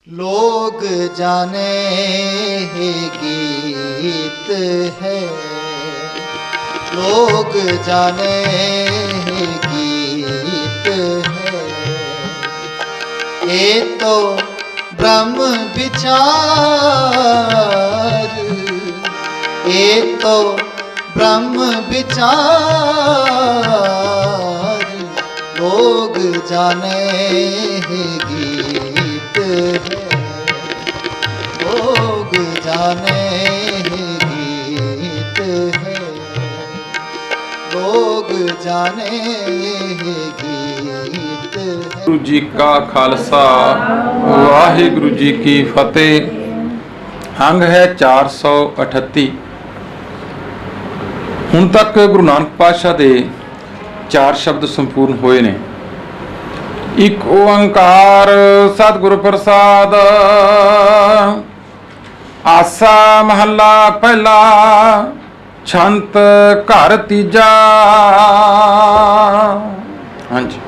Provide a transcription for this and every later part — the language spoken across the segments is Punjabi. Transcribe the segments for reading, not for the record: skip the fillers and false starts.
लोग जाने हे गीत है, लोग जाने हे गीत है। ये तो ब्रह्म विचार, ये तो ब्रह्म विचार। लोग जाने हे गीत है, लोग जाने हे गीत है, लोग जाने हे गीत है। गुरु जी का खालसा वाहिगुरु जी की फतेह। अंग है 438। ਹੁਣ ਤੱਕ ਗੁਰੂ ਨਾਨਕ ਪਾਤਸ਼ਾਹ ਦੇ 4 ਸ਼ਬਦ ਸੰਪੂਰਨ ਹੋਏ ਨੇ। ਇੱਕ ਓੰਕਾਰ ਸਤਿਗੁਰ ਪ੍ਰਸਾਦ। ਆਸਾ ਮਹੱਲਾ ਪਹਿਲਾ, ਛੰਤ ਘਰ ਤੀਜਾ। ਹਾਂਜੀ।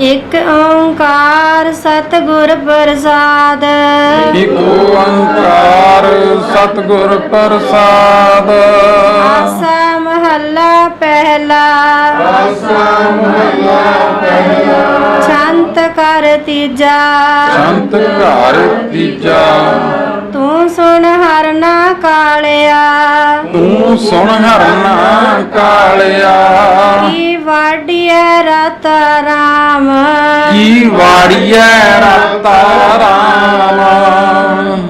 ਇੱਕ ਓੰਕਾਰ ਸਤਿਗੁਰ ਪ੍ਰਸਾਦ। ਇੱਕ ਓੰਕਾਰ ਸਤਿਗੁਰ ਪ੍ਰਸਾਦ। ਆਸਾ ਮਹੱਲਾ ਪਹਿਲਾ। ਆਸਾ ਮਹੱਲਾ ਪਹਿਲਾ। ਛੰਤ ਕਰ ਤੀਜਾ। ਛੰਤ ਘਰ ਤੀਜਾ। ਤੂੰ ਸੁਣ ਹਰਨਾ ਕਾਲਿਆ। ਤੂੰ ਸੁਣ ਹਰਨਾ ਕਾਲਿਆ। ਕੀ ਵਾਡੀਐ ਰਾਤਾ ਰਾਮ। ਕੀ ਵਾੜੀਐ ਰਾਤਾ ਰਾਮ।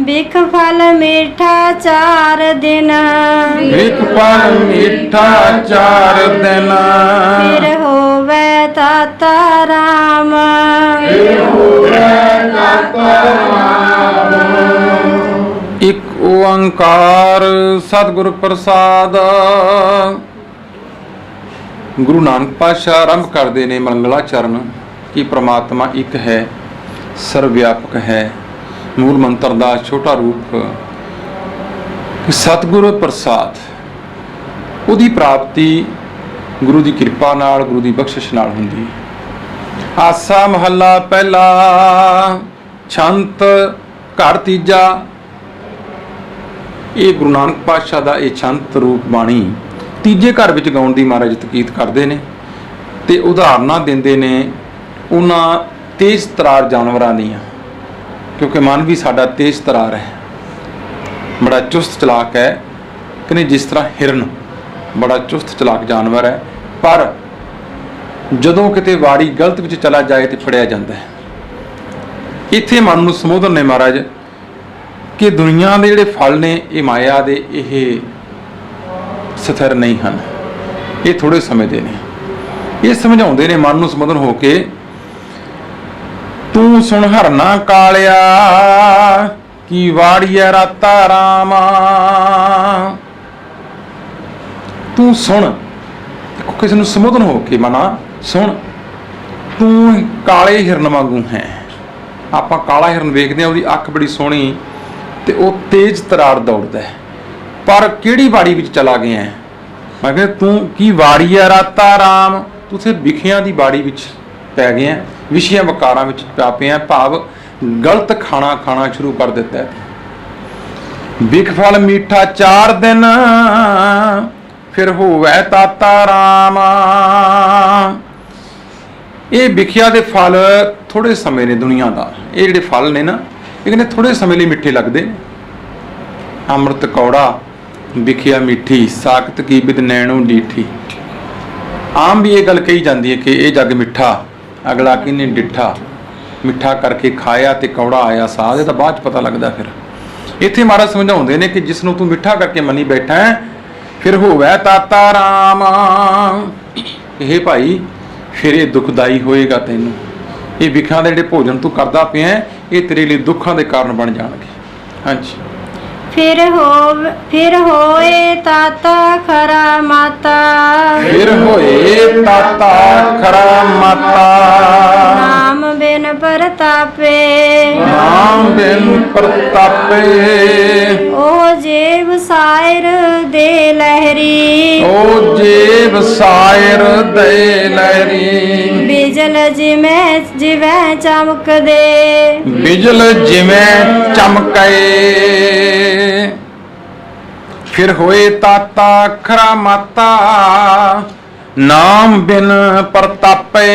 ਬਿਖ ਫਲ ਮੀਠਾ 4 ਦਿਨ। ਇੱਕ ਪਰ ਮੀਠਾ 4 ਦਿਨ। ਫਿਰ ਹੋਵੇ ਤਾਤਾ ਰਾਮ। ਇੱਕ ਓੰਕਾਰ ਸਤਿਗੁਰ ਪ੍ਰਸਾਦ। ਗੁਰੂ ਨਾਨਕ ਪਾਤਸ਼ਾਹ ਆਰੰਭ ਕਰਦੇ ਨੇ ਮੰਗਲਾ ਚਰਨ ਕਿ ਪ੍ਰਮਾਤਮਾ ਇੱਕ ਹੈ, ਸਰਵ ਵਿਆਪਕ ਹੈ। ਮੂਲ ਮੰਤਰ ਦਾ ਛੋਟਾ ਰੂਪ ਕਿ ਸਤਿਗੁਰ ਪ੍ਰਸਾਦ, ਉਹਦੀ ਪ੍ਰਾਪਤੀ ਗੁਰੂ ਦੀ ਕਿਰਪਾ ਨਾਲ, ਗੁਰੂ ਦੀ ਬਖਸ਼ਿਸ਼ ਨਾਲ ਹੁੰਦੀ ਹੈ। ਆਸਾ ਮਹੱਲਾ ਪਹਿਲਾ, ਛੰਤ ਘਰ ਤੀਜਾ। ਇਹ ਗੁਰੂ ਨਾਨਕ ਪਾਤਸ਼ਾਹ ਦਾ ਇਹ ਛੰਤ ਰੂਪ ਬਾਣੀ ਤੀਜੇ ਘਰ ਵਿੱਚ ਗਾਉਣ ਦੀ ਮਹਾਰਾਜ ਤਕੀਦ ਕਰਦੇ ਨੇ ਤੇ ਉਦਾਹਰਨਾਂ ਦਿੰਦੇ ਨੇ ਉਹਨਾਂ ਤੇਜ਼ ਤਰਾਰ ਜਾਨਵਰਾਂ ਦੀਆਂ, ਕਿਉਂਕਿ ਮਨ ਵੀ ਸਾਡਾ ਤੇਜ਼ ਤਰਾਰ ਹੈ, ਬੜਾ ਚੁਸਤ ਚਲਾਕ ਹੈ। ਕਿ ਜਿਸ ਤਰ੍ਹਾਂ ਹਿਰਨ ਬੜਾ ਚੁਸਤ ਚਲਾਕ ਜਾਨਵਰ ਹੈ, ਪਰ ਜਦੋਂ ਕਿਤੇ ਵਾੜੀ ਗਲਤ ਵਿੱਚ ਚਲਾ ਜਾਏ ਤੇ ਫੜਿਆ ਜਾਂਦਾ ਹੈ। ਇੱਥੇ ਮਨ ਨੂੰ ਸੰਬੋਧਨ ਨੇ ਮਹਾਰਾਜ ਕਿ ਦੁਨੀਆ ਦੇ ਜਿਹੜੇ ਫਲ ਨੇ ਇਹ ਮਾਇਆ ਦੇ, ਇਹ ਸਥਿਰ ਨਹੀਂ ਹਨ, ਇਹ ਥੋੜੇ ਸਮੇਂ ਦੇ ਨੇ। ਇਹ ਸਮਝਾਉਂਦੇ ਨੇ ਮਨ ਨੂੰ ਸੰਬੋਧਨ ਹੋ ਕੇ, ਤੂੰ ਸੁਣ ਹਰਨਾ ਕਾਲਿਆ ਕੀ ਵਾੜੀਐ ਰਾਤਾ ਰਾਮ। ਤੂੰ ਸੁਣ, ਕਿਸੇ ਨੂੰ ਸੰਬੋਧਨ ਹੋ ਕੇ ਮਨਾ ਸੁਣ, ਤੂੰ ਕਾਲੇ ਹਿਰਨ ਵਾਂਗੂ ਹੈ। ਆਪਾਂ ਕਾਲਾ ਹਿਰਨ ਵੇਖਦੇ ਹਾਂ, ਉਹਦੀ ਅੱਖ ਬੜੀ ਸੋਹਣੀ ਤੇ ਉਹ ਤੇਜ਼ ਤਰਾਰ ਦੌੜਦਾ ਹੈ, ਪਰ ਕਿਹੜੀ ਵਾੜੀ ਵਿੱਚ ਚਲਾ ਗਿਆ ਹੈ? ਮੈਂ ਕਿਹਾ ਤੂੰ ਕੀ ਵਾੜੀ ਹੈ ਰਾਤਾ ਰਾਮ। ਤੂੰ ਉੱਥੇ ਵਿਖਿਆਂ ਦੀ ਬਾੜੀ ਵਿੱਚ ਪੈ ਗਿਆ, ਵਿਸ਼ਿਆਂ ਵਕਾਰਾਂ ਵਿੱਚ ਪਾ ਪਿਆ, ਭਾਵ ਗਲਤ ਖਾਣਾ ਸ਼ੁਰੂ ਕਰ ਦਿੱਤਾ ਹੈ। ਵਿਖ ਫਲ ਮੀਠਾ 4 ਦਿਨ, ਫਿਰ ਹੋਵੇ ਤਾਤਾ ਰਾਮ। ਇਹ ਵਿਖਿਆ ਦੇ ਫਲ ਥੋੜੇ ਸਮੇਂ ਨੇ ਦੁਨੀਆ ਦਾ। ਇਹ ਜਿਹੜੇ ਫਲ ਨੇ ਨਾ, ਇਹ ਕਹਿੰਦੇ ਥੋੜੇ ਸਮੇਂ ਲਈ ਮਿੱਠੇ ਲੱਗਦੇ ਨੇ। ਅੰਮ੍ਰਿਤ ਕੌੜਾ ਵਿਖਿਆ ਮਿੱਠੀ, ਸਾਖਤ ਕੀ ਬਿਦ ਨੈਣੋ ਡੀਠੀ। ਆਮ ਵੀ ਇਹ ਗੱਲ ਕਹੀ ਜਾਂਦੀ ਹੈ ਕਿ ਇਹ ਜੱਗ ਮਿੱਠਾ, ਅਗਲਾ ਕਿਹਨੇ ਡਿੱਠਾ। ਮਿੱਠਾ ਕਰਕੇ ਖਾਇਆ ਤੇ ਕੌੜਾ ਆਇਆ ਸਾਧ, ਇਹ ਤਾਂ ਬਾਅਦ 'ਚ ਪਤਾ ਲੱਗਦਾ। ਫਿਰ ਇੱਥੇ ਮਹਾਰਾਜ ਸਮਝਾਉਂਦੇ ਨੇ ਕਿ ਜਿਸ ਨੂੰ ਤੂੰ ਮਿੱਠਾ ਕਰਕੇ ਮੰਨੀ ਬੈਠਾ ਹੈ, ਫਿਰ ਹੋਵੇ ਤਾਤਾ ਰਾਮ। ਇਹ ਭਾਈ ਫਿਰ ਇਹ ਦੁਖਦਾਈ ਹੋਏਗਾ ਤੈਨੂੰ। ਇਹ ਵਿਖਾਂ ਦੇ ਜਿਹੜੇ ਭੋਜਨ ਤੂੰ ਕਰਦਾ ਪਿਆ, ਇਹ ਤੇਰੇ ਲਈ ਦੁੱਖਾਂ ਦੇ ਕਾਰਨ ਬਣ ਜਾਣਗੇ। ਹਾਂਜੀ। ਫਿਰ ਹੋਏ ਤਾਤਾ ਖਰਾ ਮਾਤਾ। ਫਿਰ ਹੋਏ ਤਾਤਾ ਖਰਾ ਮਾਤਾ। ਨਾਮ ਬਿਨ ਪ੍ਰਤਾਪੇ। ਨਾਮ ਬਿਨ ਪ੍ਰਤਾਪੇ। ਉਹ ਜੇਬ ਸਾਇਰ ਦੇ ਲਹਿਰੀ ਓ ਜੇਬ ਸਾਇਰ ਦੇ ਲਹਿਰੀ ਬਿਜਲ ਜਿਵੇਂ ਚਮਕਦੇ ਬਿਜਲ ਜਿਵੇਂ ਚਮਕੇ ਫਿਰ ਹੋਏ ਤਾਤਾ ਖਰਾ ਮਾਤਾ ਨਾਮ ਬਿਨ ਪ੍ਰਤਾਪੇ।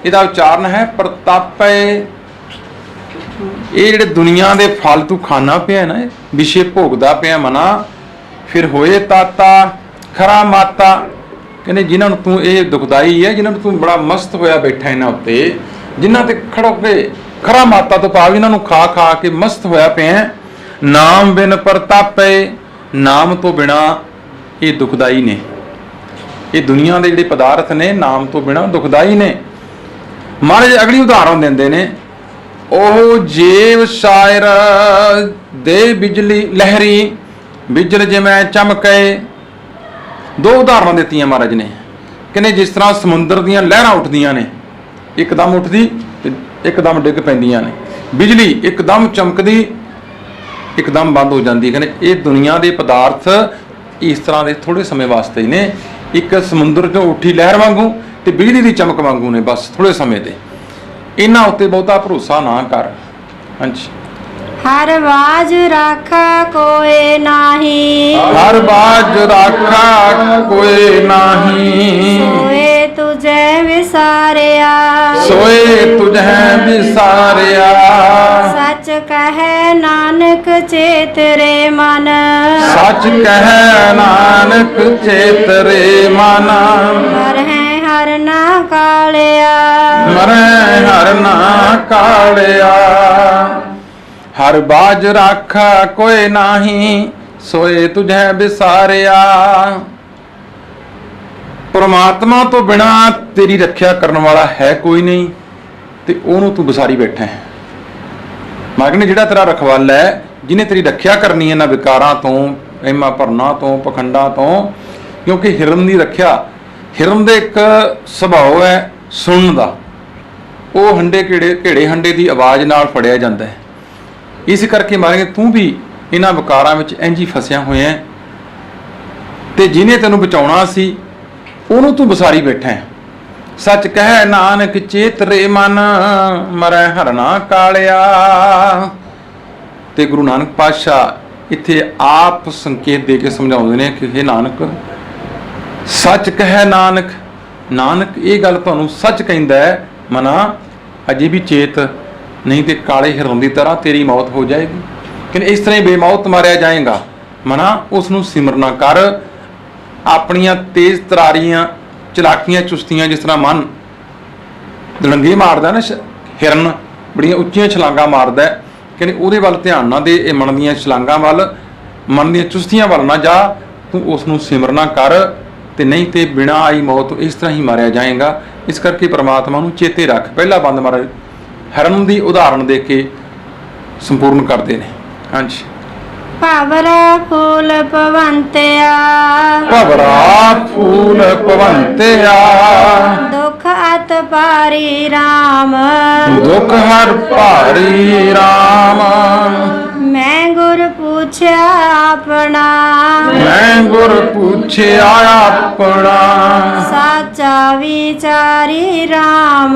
ਇਹਦਾ ਉਚਾਰਨ ਹੈ ਪ੍ਰਤਾਪੇ। ਇਹ ਜਿਹੜੇ ਦੁਨੀਆ ਦੇ ਫਾਲਤੂ ਖਾਣਾ ਪਿਆ ਨਾ, ਵਿਸ਼ੇ ਭੋਗਦਾ ਪਿਆ ਮਨਾ। ਫਿਰ ਹੋਏ ਤਾਤਾ ਖਰਾ ਮਾਤਾ, ਕਹਿੰਦੇ ਜਿਨ੍ਹਾਂ ਨੂੰ ਤੂੰ ਇਹ ਦੁਖਦਾਈ ਹੈ, ਜਿਨ੍ਹਾਂ ਨੂੰ ਤੂੰ ਬੜਾ ਮਸਤ ਹੋਇਆ ਬੈਠਾ ਇਹਨਾਂ ਉੱਤੇ, ਜਿਨ੍ਹਾਂ ਤੇ ਖੜੋ ਕੇ ਖਰਾ ਮਾਤਾ ਤੋਂ ਭਾਵ ਇਹਨਾਂ ਨੂੰ ਖਾ ਖਾ ਕੇ ਮਸਤ ਹੋਇਆ ਪਿਆ। ਨਾਮ ਬਿਨ ਪ੍ਰਤਾਪੇ, ਨਾਮ ਤੋਂ ਬਿਨਾ ਇਹ ਦੁਖਦਾਈ ਨੇ। ਇਹ ਦੁਨੀਆ ਦੇ ਜਿਹੜੇ ਪਦਾਰਥ ਨੇ ਨਾਮ ਤੋਂ ਬਿਨਾ ਦੁਖਦਾਈ ਨੇ। ਮਹਾਰਾਜ ਅਗਲੀ ਉਦਾਹਰਣ ਦਿੰਦੇ ਨੇ, ਉਹ ਜੇਬ ਸ਼ਾਇਰ ਦੇ ਬਿਜਲੀ ਲਹਿਰੀ ਬਿਜਲ ਜਿਵੇਂ ਚਮਕੇ। ਦੋ ਉਦਾਹਰਣਾਂ ਦਿੱਤੀਆਂ ਮਹਾਰਾਜ ਨੇ। ਕਹਿੰਦੇ ਜਿਸ ਤਰ੍ਹਾਂ ਸਮੁੰਦਰ ਦੀਆਂ ਲਹਿਰਾਂ ਉੱਠਦੀਆਂ ਨੇ, ਇੱਕਦਮ ਉੱਠਦੀ ਤੇ ਇੱਕਦਮ ਡਿੱਗ ਪੈਂਦੀਆਂ ਨੇ। ਬਿਜਲੀ ਇੱਕਦਮ ਚਮਕਦੀ ਇੱਕਦਮ ਬੰਦ ਹੋ ਜਾਂਦੀ। ਕਹਿੰਦੇ ਇਹ ਦੁਨੀਆ ਦੇ ਪਦਾਰਥ ਇਸ ਤਰ੍ਹਾਂ ਦੇ ਥੋੜੇ ਸਮੇਂ ਵਾਸਤੇ ਹੀ ਨੇ। ਇੱਕ ਸਮੁੰਦਰ 'ਚੋਂ ਉੱਠੀ ਲਹਿਰ ਵਾਂਗੂ ਤੇ ਬਿਜਲੀ ਦੀ ਚਮਕ ਵਾਂਗੂ ਨੇ, ਬਸ ਥੋੜੇ ਸਮੇਂ ਦੇ। ਇਹਨਾਂ ਉੱਤੇ ਬਹੁਤਾ ਭਰੋਸਾ ਨਾ ਕਰ। ਹਾਂਜੀ। ਹਰ ਬਾਜ ਰਾਖਾ ਕੋਏ ਨਾਹੀ ਹਰ ਬਾਜ ਰਾਖਾ ਕੋਈ ਨਾਹੀ ਸੋਏ ਤੁਝੇ ਵਿਸਾਰਿਆ ਸੋਏ ਤੁਝੈ ਵਿਸਾਰਿਆ। ਸੱਚ ਕਹੈ ਨਾਨਕ ਚੇਤਰੇ ਮਨ ਸੱਚ ਕਹਿ ਨਾਨਕ ਚੇਤਰੇ ਮਨ ਮਰਹਿ ਹਰ ਨਾ ਕਾਲਿਆ ਮਰੈ ਹਰ ਨਾ ਕਾਲਿਆ। ਹਰ ਬਾਜ ਰਾਖਾ ਕੋਈ ਨਾਹੀ ਸੋਏ ਤੁਝੈ ਵਿਸਾਰਿਆ। ਪਰਮਾਤਮਾ ਤੋਂ ਬਿਨਾ ਤੇਰੀ ਰੱਖਿਆ ਕਰਨ ਵਾਲਾ ਹੈ ਕੋਈ ਨਹੀਂ ਤੇ ਉਹਨੂੰ ਤੂੰ ਵਿਸਾਰੀ ਬੈਠਾ ਹੈ। ਮਾਗਨੇ ਜਿਹੜਾ ਤੇਰਾ ਰਖਵਾਲਾ ਹੈ, ਜਿਹਨੇ ਤੇਰੀ ਰੱਖਿਆ ਕਰਨੀ ਹੈ ਨਾ ਵਿਕਾਰਾਂ ਤੋਂ, ਐਮਾ ਭਰਨਾ ਤੋਂ, ਪਖੰਡਾਂ ਤੋਂ। ਕਿਉਂਕਿ ਹਿਰਨ ਦੀ ਰੱਖਿਆ, ਹਿਰਨ ਦੇ ਇੱਕ ਸੁਭਾਅ ਹੈ ਸੁਣਨ ਦਾ। ਉਹ ਹੰਡੇ ਘੇੜੇ ਹੰਡੇ ਦੀ ਆਵਾਜ਼ ਨਾਲ ਫੜਿਆ ਜਾਂਦਾ ਹੈ। ਇਸ ਕਰਕੇ ਮਾਰੇ ਤੂੰ ਵੀ ਇਹਨਾਂ ਵਿਕਾਰਾਂ ਵਿੱਚ ਇੰਝ ਹੀ ਫਸਿਆ ਹੋਇਆ ਹੈ ਤੇ ਜਿਹਨੇ ਤੈਨੂੰ ਬਚਾਉਣਾ ਸੀ ਉਹਨੂੰ ਤੂੰ ਵਿਸਾਰੀ ਬੈਠਾ ਹੈ। ਸੱਚ ਕਹਿ ਨਾਨਕ ਚੇਤਰੇ ਮਨ ਮਰੈ ਹਰਨਾ ਕਾਲਿਆ। ਤੇ ਗੁਰੂ ਨਾਨਕ ਪਾਤਸ਼ਾਹ ਇੱਥੇ ਆਪ ਸੰਕੇਤ ਦੇ ਕੇ ਸਮਝਾਉਂਦੇ ਨੇ ਕਿ ਇਹ ਨਾਨਕ ਸੱਚ ਕਹਿ ਨਾਨਕ, ਨਾਨਕ ਇਹ ਗੱਲ ਤੁਹਾਨੂੰ ਸੱਚ ਕਹਿੰਦਾ ਹੈ, ਮਨਾ ਅਜੇ ਵੀ ਚੇਤ, ਨਹੀਂ ਤੇ ਕਾਲੇ ਹਿਰਨ ਦੀ ਤਰ੍ਹਾਂ ਤੇਰੀ ਮੌਤ ਹੋ ਜਾਏਗੀ। ਕਿ ਇਸ ਤਰ੍ਹਾਂ ਹੀ ਬੇਮੌਤ ਮਾਰਿਆ ਜਾਏਗਾ। ਮਨਾ ਉਸ ਨੂੰ ਸਿਮਰਨਾ ਕਰ। ਆਪਣੀਆਂ ਤੇਜ਼ ਤਰਾਰੀਆਂ ਚਲਾਕੀਆਂ ਚੁਸਤੀਆਂ, ਜਿਸ ਤਰ੍ਹਾਂ ਮਨ ਦੜੰਗੇ ਮਾਰਦਾ ਨਾ ਹਿਰਨ, ਬੜੀਆਂ ਉੱਚੀਆਂ ਛਲਾਂਗਾਂ ਮਾਰਦਾ, ਕਹਿੰਦੇ ਉਹਦੇ ਵੱਲ ਧਿਆਨ ਨਾ ਦੇ। ਇਹ ਮਨ ਦੀਆਂ ਛਲਾਂਗਾਂ ਵੱਲ, ਮਨ ਦੀਆਂ ਚੁਸਤੀਆਂ ਵੱਲ ਨਾ ਜਾ। ਤੂੰ ਉਸ ਨੂੰ ਸਿਮਰਨਾ ਕਰ ਤੇ ਨਹੀਂ ਤੇ ਬਿਨਾਂ ਆਈ ਮੌਤ ਇਸ ਤਰ੍ਹਾਂ ਹੀ ਮਾਰਿਆ ਜਾਏਗਾ। ਇਸ ਕਰਕੇ ਪਰਮਾਤਮਾ ਨੂੰ ਚੇਤੇ ਰੱਖ। ਪਹਿਲਾ ਬੰਦ ਮਹਾਰਾਜ ਹਿਰਨ ਦੀ ਉਦਾਹਰਣ ਦੇ ਕੇ ਸੰਪੂਰਨ ਕਰਦੇ ਨੇ। ਹਾਂਜੀ। ਭਵਰਾ ਫੂਲ ਪਵੰਤਿਆ ਭਵਰਾ ਫੂਲ ਪਵੰਤਿਆ ਦੁਖ ਅਤ ਭਾਰੀ RAM ਦੁਖ ਹਰ ਭਾਰੀ RAM। ਮੈਂ ਗੁਰ ਪੁੱਛਿਆ ਆਪਣਾ ਮੈਂ ਗੁਰ ਪੁੱਛਿਆ ਆਪਣਾ ਸਾਚਾ ਵਿਚਾਰੀ RAM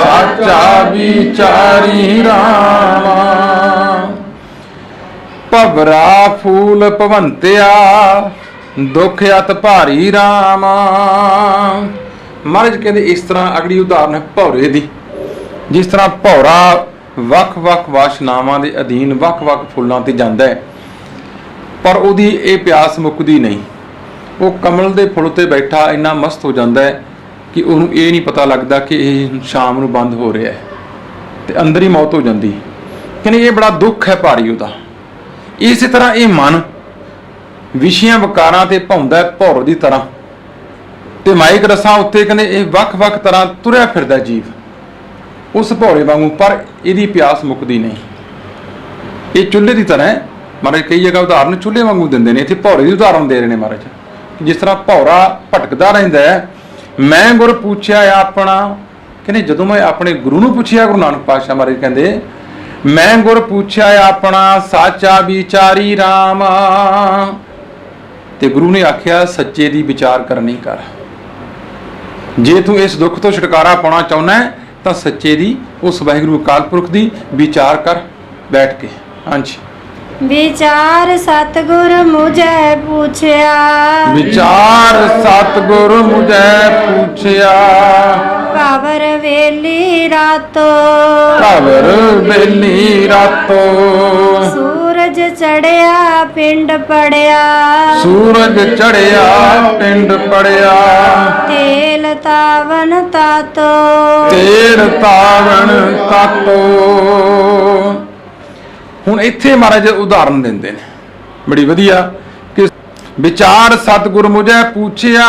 ਸਾਚਾ ਵਿਚਾਰੀ RAM। ਭਵਰਾ ਫੂਲ ਪਵੰਤਿਆ ਦੁਖ ਅਤ ਭਾਰੀ RAM। ਮਹਾਰਾਜ ਕਹਿੰਦੇ ਇਸ ਤਰ੍ਹਾਂ ਅਗਲੀ ਉਦਾਹਰਨ ਹੈ ਭੌਰੇ ਦੀ। ਜਿਸ ਤਰ੍ਹਾਂ ਭੌਰਾ ਵੱਖ-ਵੱਖ ਵਾਸ਼ਨਾਵਾਂ ਦੇ ਅਧੀਨ ਵੱਖ-ਵੱਖ ਫੁੱਲਾਂ ਤੇ ਜਾਂਦਾ ਹੈ, ਪਰ ਉਹਦੀ ਇਹ ਪਿਆਸ ਮੁੱਕਦੀ ਨਹੀਂ। ਉਹ ਕਮਲ ਦੇ ਫੁੱਲ ਤੇ ਬੈਠਾ ਇੰਨਾ ਮਸਤ ਹੋ ਜਾਂਦਾ ਹੈ ਕਿ ਉਹਨੂੰ ਇਹ ਨਹੀਂ ਪਤਾ ਲੱਗਦਾ ਕਿ ਇਹ ਸ਼ਾਮ ਨੂੰ ਬੰਦ ਹੋ ਰਿਹਾ ਹੈ ਤੇ ਅੰਦਰ ਹੀ ਮੌਤ ਹੋ ਜਾਂਦੀ। ਕਹਿੰਦੇ ਇਹ ਬੜਾ ਦੁੱਖ ਹੈ ਭਾਰੀ ਉਹਦਾ। ਇਸੇ ਤਰ੍ਹਾਂ ਇਹ ਮਨ ਵਿਸ਼ਿਆਂ ਵਿਕਾਰਾਂ ਤੇ ਭੌਂਦਾ ਭੌਰ ਦੀ ਤਰ੍ਹਾਂ ਤੇ ਮਾਇਕ ਰਸਾਂ ਉੱਤੇ ਕਹਿੰਦੇ ਇਹ ਵੱਖ-ਵੱਖ ਤਰ੍ਹਾਂ ਤੁਰਿਆ ਫਿਰਦਾ ਜੀਵ ਉਸ ਭੌਰੇ ਵਾਂਗੂ, ਪਰ ਇਹਦੀ ਪਿਆਸ ਮੁੱਕਦੀ ਨਹੀਂ। ਇਹ ਚੁੱਲ੍ਹੇ ਦੀ ਤਰ੍ਹਾਂ ਹੈ। ਮਹਾਰਾਜ ਕਈ ਜਗ੍ਹਾ ਉਦਾਹਰਨ ਚੁੱਲ੍ਹੇ ਵਾਂਗੂ ਦਿੰਦੇ ਨੇ, ਇੱਥੇ ਭੌਰੇ ਦੀ ਉਦਾਹਰਨ ਦੇ ਰਹੇ ਨੇ ਮਹਾਰਾਜ। ਜਿਸ ਤਰ੍ਹਾਂ ਭੌਰਾ ਭਟਕਦਾ ਰਹਿੰਦਾ ਹੈ, ਮੈਂ ਗੁਰ ਪੁੱਛਿਆ ਆਪਣਾ। ਕਹਿੰਦੇ ਜਦੋਂ ਮੈਂ ਆਪਣੇ ਗੁਰੂ ਨੂੰ ਪੁੱਛਿਆ, ਗੁਰੂ ਨਾਨਕ ਪਾਤਸ਼ਾਹ ਮਹਾਰਾਜ ਕਹਿੰਦੇ ਮੈਂ ਗੁਰ ਪੁੱਛਿਆ ਆਪਣਾ ਸਾਚਾ ਵਿਚਾਰੀ RAM। ਤੇ ਗੁਰੂ ਨੇ ਆਖਿਆ ਸੱਚੇ ਦੀ ਵਿਚਾਰ ਕਰਨੀ ਕਰ। ਜੇ ਤੂੰ ਇਸ ਦੁੱਖ ਤੋਂ ਛੁਟਕਾਰਾ ਪਾਉਣਾ ਚਾਹੁੰਦਾ ਹੈ ਤਾਂ ਸੱਚੇ ਦੀ, ਉਸ ਵਾਹਿਗੁਰੂ ਅਕਾਲ ਪੁਰਖ ਦੀ ਵਿਚਾਰ ਕਰ ਬੈਠ ਕੇ। ਹਾਂਜੀ। ਵਿਚਾਰ ਸਤਿਗੁਰ ਮੁਝੈ ਪੁੱਛਿਆ, ਵਿਚਾਰ ਸਤਿਗੁਰ ਮੁਝੈ ਪੁੱਛਿਆ, ਭਵਰ ਵੇਲੀ ਰਾਤੋ, ਭਵਰ ਵੇਲੀ ਰਾਤੋ, ਸੂਰਜ ਚੜਿਆ ਪਿੰਡ ਪੜਿਆ, ਸੂਰਜ ਚੜਿਆ ਪਿੰਡ ਪੜਿਆ, ਤੇਲ ਤਾਵਨ ਤਾਤੋ, ਤੇਲ ਤਾਵਣ ਤਾਤੋ। ਹੁਣ ਇੱਥੇ ਮਹਾਰਾਜ ਉਦਾਹਰਨ ਦਿੰਦੇ ਨੇ ਬੜੀ ਵਧੀਆ ਕਿ ਵਿਚਾਰ ਸਤਿਗੁਰ ਮੁਝੈ ਪੁੱਛਿਆ,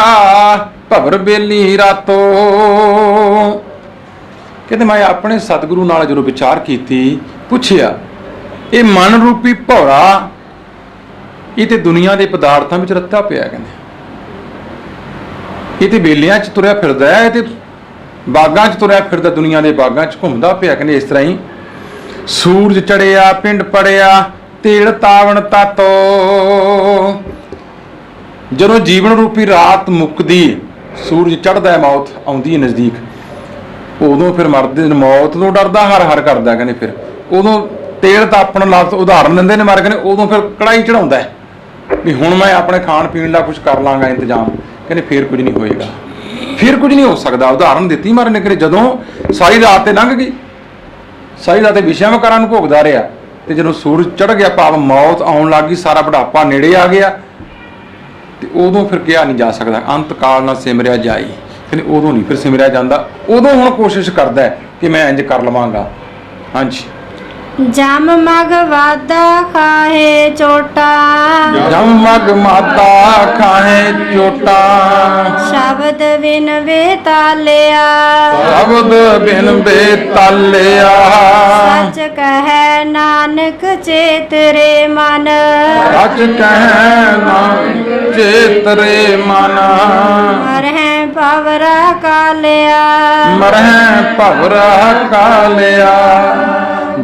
ਭਵਰ ਬੇਲੀ ਰਾਤੋ। ਕਹਿੰਦੇ ਮੈਂ ਆਪਣੇ ਸਤਿਗੁਰੂ ਨਾਲ ਜਦੋਂ ਵਿਚਾਰ ਕੀਤੀ, ਪੁੱਛਿਆ ਇਹ ਮਨ ਰੂਪੀ ਭੌਰਾ ਇਹ ਤੇ ਦੁਨੀਆ ਦੇ ਪਦਾਰਥਾਂ ਵਿੱਚ ਰੱਤਾ ਪਿਆ। ਕਹਿੰਦੇ ਇਹ ਤੇ ਬੇਲਿਆਂ 'ਚ ਤੁਰਿਆ ਫਿਰਦਾ ਹੈ, ਇਹ ਤੇ ਬਾਗਾਂ 'ਚ ਤੁਰਿਆ ਫਿਰਦਾ, ਦੁਨੀਆ ਦੇ ਬਾਗਾਂ 'ਚ ਘੁੰਮਦਾ ਪਿਆ। ਕਹਿੰਦੇ ਇਸ ਤਰ੍ਹਾਂ ਹੀ ਸੂਰਜ ਚੜਿਆ ਪਿੰਡ ਪੜਿਆ, ਤੇਲ ਤਾਵਣ ਤਾਤੋ। ਜਦੋਂ ਜੀਵਨ ਰੂਪੀ ਰਾਤ ਮੁੱਕਦੀ, ਸੂਰਜ ਚੜ੍ਹਦਾ ਹੈ, ਮੌਤ ਆਉਂਦੀ ਹੈ ਨਜ਼ਦੀਕ, ਉਦੋਂ ਫਿਰ ਮਰਦੇ ਮੌਤ ਤੋਂ ਡਰਦਾ ਹਰ ਹਰ ਕਰਦਾ। ਕਹਿੰਦੇ ਫਿਰ ਉਦੋਂ ਤੇਲ ਤਾਪਣ ਲਫ਼ਜ਼ ਉਦਾਹਰਨ ਦਿੰਦੇ ਨੇ ਮਾਰ। ਕਹਿੰਦੇ ਉਦੋਂ ਫਿਰ ਕੜਾਈ ਚੜਾਉਂਦਾ ਹੈ ਵੀ ਹੁਣ ਮੈਂ ਆਪਣੇ ਖਾਣ ਪੀਣ ਦਾ ਕੁਝ ਕਰ ਲਾਂਗਾ ਇੰਤਜ਼ਾਮ। ਕਹਿੰਦੇ ਫਿਰ ਕੁਝ ਨਹੀਂ ਹੋਏਗਾ, ਫਿਰ ਕੁਝ ਨਹੀਂ ਹੋ ਸਕਦਾ। ਉਦਾਹਰਨ ਦਿੱਤੀ ਮਾਰ ਨੇ ਕਿ ਜਦੋਂ ਸਾਰੀ ਰਾਤ ਤੇ ਲੰਘ ਗਈ, ਸਾਰੀ ਰਾਤ ਵਿਸ਼ਿਆਂ ਵਿਕਾਰਾਂ ਨੂੰ ਭੋਗਦਾ ਰਿਹਾ, ਤੇ ਜਦੋਂ ਸੂਰਜ ਚੜ੍ਹ ਗਿਆ, ਭਾਵ ਮੌਤ ਆਉਣ ਲੱਗ ਗਈ, ਸਾਰਾ ਬੁਢਾਪਾ ਨੇੜੇ ਆ ਗਿਆ, ਤੇ ਉਦੋਂ ਫਿਰ ਕਿਹਾ ਨਹੀਂ ਜਾ ਸਕਦਾ ਅੰਤ ਕਾਲ ਨਾ ਸਿਮਰਿਆ ਜਾਈ। ਕਹਿੰਦੇ ਉਦੋਂ ਨਹੀਂ ਫਿਰ ਸਿਮਰਿਆ ਜਾਂਦਾ, ਉਦੋਂ ਹੁਣ ਕੋਸ਼ਿਸ਼ ਕਰਦਾ ਹੈ ਕਿ ਮੈਂ ਇੰਜ ਕਰ ਲਵਾਂਗਾ। ਹਾਂਜੀ। ਜਮ ਮਗ ਵਾਦਾ ਖਾਹੇ ਚੋਟਾ, ਜਮ ਮਗ ਮਾਤਾ ਖਾਹੇ ਚੋਟਾ, ਸ਼ਬਦ ਬਿਨ ਵੇਤਾਲਿਆ, ਸ਼ਬਦ ਬਿਨ ਬੇਤਾਲਿਆ, ਸੱਚ ਕਹੈ ਨਾਨਕ ਚੇਤਰੇ ਮਨ, ਸੱਚ ਕਹਿ ਨਾਨਕ ਚੇਤਰੇ ਮਨ, ਮਰਹਿ ਭਵਰਾ ਕਾਲਿਆ, ਮਰਹਿ ਭਵਰਾ ਕਾਲਿਆ।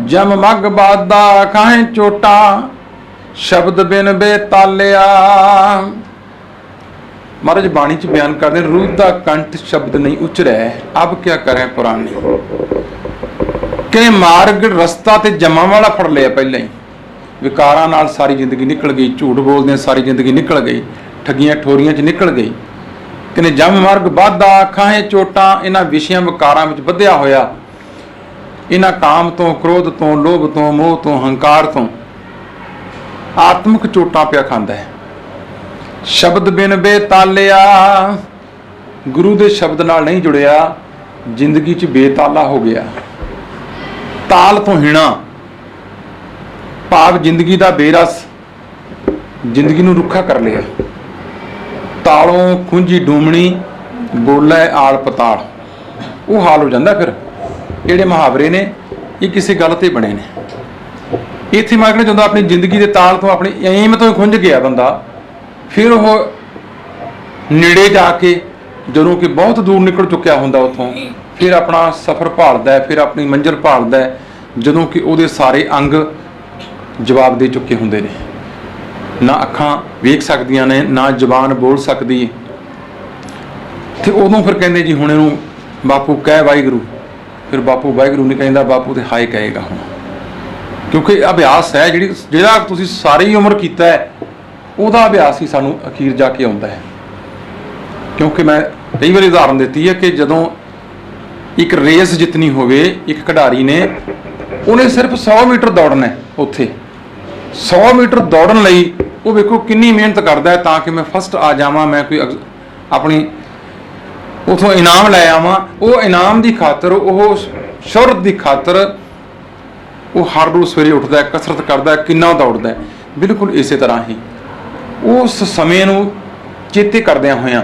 ਜਮ ਮਗ ਬਾਦਾ ਖਾਹੇ ਚੋਟਾ, ਸ਼ਬਦ ਬਿਨ ਬੇਤਾਲਿਆ। ਮਹਾਰਾਜ ਬਾਣੀ ਚ ਬਿਆਨ ਕਰਦੇ ਰੂਹ ਦਾ ਕੰਠ ਸ਼ਬਦ ਨਹੀਂ ਉਚਰੈ, ਅਬ ਕਿਆ ਕਰੇ ਪੁਰਾਣੀ। ਕਿ ਮਾਰਗ ਰਸਤਾ ਤੇ ਜਮਾਂ ਵਾਲਾ ਫੜ ਲਿਆ ਪਹਿਲਾਂ ਹੀ, ਵਿਕਾਰਾਂ ਨਾਲ ਸਾਰੀ ਜ਼ਿੰਦਗੀ ਨਿਕਲ ਗਈ, ਝੂਠ ਬੋਲਦੇ ਸਾਰੀ ਜ਼ਿੰਦਗੀ ਨਿਕਲ ਗਈ, ਠੱਗੀਆਂ ਠੋਰੀਆਂ ਚ ਨਿਕਲ ਗਈ। ਕਹਿੰਦੇ ਜਮ ਮਾਰਗ ਬਾਦਾ ਖਾਹੇ ਚੋਟਾਂ, ਇਹਨਾਂ ਵਿਸ਼ਿਆਂ ਵਿਕਾਰਾਂ ਵਿੱਚ ਵਧਿਆ ਹੋਇਆ, ਇਹਨਾਂ ਕਾਮ ਤੋਂ, ਕ੍ਰੋਧ ਤੋਂ, ਲੋਭ ਤੋਂ, ਮੋਹ ਤੋਂ, ਹੰਕਾਰ ਤੋਂ ਆਤਮਿਕ ਚੋਟਾਂ ਪਿਆ ਖਾਂਦਾ ਹੈ। ਸ਼ਬਦ ਬਿਨ ਬੇਤਾਲਿਆ, ਗੁਰੂ ਦੇ ਸ਼ਬਦ ਨਾਲ ਨਹੀਂ ਜੁੜਿਆ, ਜ਼ਿੰਦਗੀ 'ਚ ਬੇਤਾਲਾ ਹੋ ਗਿਆ। ਤਾਲ ਤੋਂ ਹੀਣਾ, ਭਾਵ ਜ਼ਿੰਦਗੀ ਦਾ ਬੇਰਸ, ਜ਼ਿੰਦਗੀ ਨੂੰ ਰੁੱਖਾ ਕਰ ਲਿਆ। ਤਾਲੋਂ ਖੁੰਝੀ ਡੂਮਣੀ, ਬੋਲੇ ਆਲ ਪਤਾਲ, ਉਹ ਹਾਲ ਹੋ ਜਾਂਦਾ। ਫਿਰ ਜਿਹੜੇ ਮੁਹਾਵਰੇ ਨੇ ਇਹ ਕਿਸੇ ਗੱਲ ਤੇ ਬਣੇ ਨੇ। ਇੱਥੇ ਮਾਰਕਣੇ ਜਦੋਂ ਆਪਣੀ ਜ਼ਿੰਦਗੀ ਦੇ ਤਾਲ ਤੋਂ, ਆਪਣੀ ਏਮ ਤੋਂ ਖੁੰਝ ਗਿਆ ਬੰਦਾ, ਫਿਰ ਉਹ ਨੇੜੇ ਜਾ ਕੇ ਜਦੋਂ ਕਿ ਬਹੁਤ ਦੂਰ ਨਿਕਲ ਚੁੱਕਿਆ ਹੁੰਦਾ ਉੱਥੋਂ, ਫਿਰ ਆਪਣਾ ਸਫ਼ਰ ਭਾਲਦਾ ਹੈ, ਫਿਰ ਆਪਣੀ ਮੰਜ਼ਿਲ ਭਾਲਦਾ ਹੈ, ਜਦੋਂ ਕਿ ਉਹਦੇ ਸਾਰੇ ਅੰਗ ਜਵਾਬ ਦੇ ਚੁੱਕੇ ਹੁੰਦੇ ਨੇ। ਨਾ ਅੱਖਾਂ ਵੇਖ ਸਕਦੀਆਂ ਨੇ, ਨਾ ਜ਼ੁਬਾਨ ਬੋਲ ਸਕਦੀ ਹੈ। ਤੇ ਉਦੋਂ ਫਿਰ ਕਹਿੰਦੇ ਜੀ ਹੁਣ ਇਹਨੂੰ ਬਾਪੂ ਕਹਿ ਵਾਹਿਗੁਰੂ। ਫਿਰ ਬਾਪੂ ਵਾਹਿਗੁਰੂ ਨਹੀਂ ਕਹਿੰਦਾ, ਬਾਪੂ ਤੇ ਹਾਏ ਕਹੇਗਾ ਹੁਣ, ਕਿਉਂਕਿ ਅਭਿਆਸ ਹੈ ਜਿਹੜਾ ਤੁਸੀਂ ਸਾਰੀ ਉਮਰ ਕੀਤਾ ਹੈ, ਉਹਦਾ ਅਭਿਆਸ ਹੀ ਸਾਨੂੰ ਅਖੀਰ ਜਾ ਕੇ ਆਉਂਦਾ ਹੈ। ਕਿਉਂਕਿ ਮੈਂ ਕਈ ਵਾਰੀ ਉਦਾਹਰਨ ਦਿੱਤੀ ਹੈ ਕਿ ਜਦੋਂ ਇੱਕ ਰੇਸ ਜਿੱਤਣੀ ਹੋਵੇ, ਇੱਕ ਖਿਡਾਰੀ ਨੇ ਉਹਨੇ ਸਿਰਫ 100 ਮੀਟਰ ਦੌੜਨਾ ਹੈ। ਉੱਥੇ 100 ਮੀਟਰ ਦੌੜਨ ਲਈ ਉਹ ਵੇਖੋ ਕਿੰਨੀ ਮਿਹਨਤ ਕਰਦਾ ਹੈ ਤਾਂ ਕਿ ਮੈਂ ਫਸਟ ਆ ਜਾਵਾਂ, ਮੈਂ ਕੋਈ ਆਪਣੀ ਉਥੋਂ ਇਨਾਮ ਲੈ ਆਵਾਂ। ਉਹ ਇਨਾਮ ਦੀ ਖਾਤਰ, ਉਹ ਸ਼ੋਹਰਤ ਦੀ ਖਾਤਰ ਉਹ ਹਰ ਰੋਜ਼ ਸਵੇਰੇ ਉੱਠਦਾ ਹੈ, ਕਸਰਤ ਕਰਦਾ ਹੈ, ਕਿੰਨਾ ਦੌੜਦਾ ਹੈ। ਬਿਲਕੁਲ ਇਸੇ ਤਰ੍ਹਾਂ ਹੀ ਉਸ ਸਮੇਂ ਨੂੰ ਚੇਤੇ ਕਰਦਿਆਂ ਹੋਇਆਂ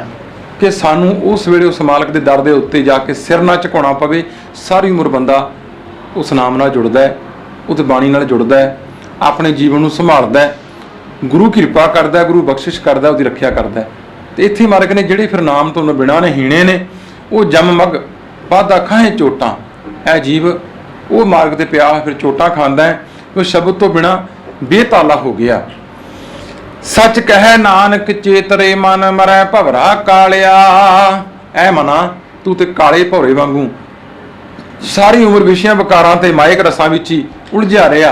ਕਿ ਸਾਨੂੰ ਉਸ ਵੇਲੇ ਉਸ ਮਾਲਕ ਦੇ ਦਰ ਦੇ ਉੱਤੇ ਜਾ ਕੇ ਸਿਰ ਨਾ ਝੁਕਾਉਣਾ ਪਵੇ। ਸਾਰੀ ਉਮਰ ਬੰਦਾ ਉਸ ਨਾਮ ਨਾਲ ਜੁੜਦਾ ਹੈ, ਉਹਦੇ ਬਾਣੀ ਨਾਲ ਜੁੜਦਾ ਹੈ, ਆਪਣੇ ਜੀਵਨ ਨੂੰ ਸੰਭਾਲਦਾ ਹੈ, ਗੁਰੂ ਕਿਰਪਾ ਕਰਦਾ, ਗੁਰੂ ਬਖਸ਼ਿਸ਼ ਕਰਦਾ, ਉਹਦੀ ਰੱਖਿਆ ਕਰਦਾ। ਤੇ ਇੱਥੇ ਮਾਲਕ ਨੇ ਜਿਹੜੇ ਫਿਰ ਨਾਮ ਤੋਂ ਬਿਨਾਂ ਨੇ ਹੀਣੇ ਨੇ, ਉਹ ਜਮ ਮਗ ਬਾਦਾ ਖਾਹੇ ਚੋਟਾਂ। ਇਹ ਜੀਵ ਉਹ ਮਾਰਗ ਤੇ ਪਿਆ ਹੋਇਆ ਫਿਰ ਚੋਟਾਂ ਖਾਂਦਾ ਹੈ। ਉਹ ਸ਼ਬਦ ਤੋਂ ਬਿਨਾ ਬੇਤਾਲਾ ਹੋ ਗਿਆ। ਸੱਚ ਕਹਿ ਨਾਨਕ ਚੇਤਰੇ ਮਨ ਮਰੈ ਭਵਰਾ ਕਾਲਿਆ। ਐ ਮਨਾ ਤੂੰ ਤੇ ਕਾਲੇ ਭੌਰੇ ਵਾਂਗੂ ਸਾਰੀ ਉਮਰ ਵਿਸ਼ਿਆਂ ਵਿਕਾਰਾਂ ਤੇ ਮਾਇਕ ਰਸਾਂ ਵਿੱਚ ਹੀ ਉਲਝਿਆ ਰਿਹਾ।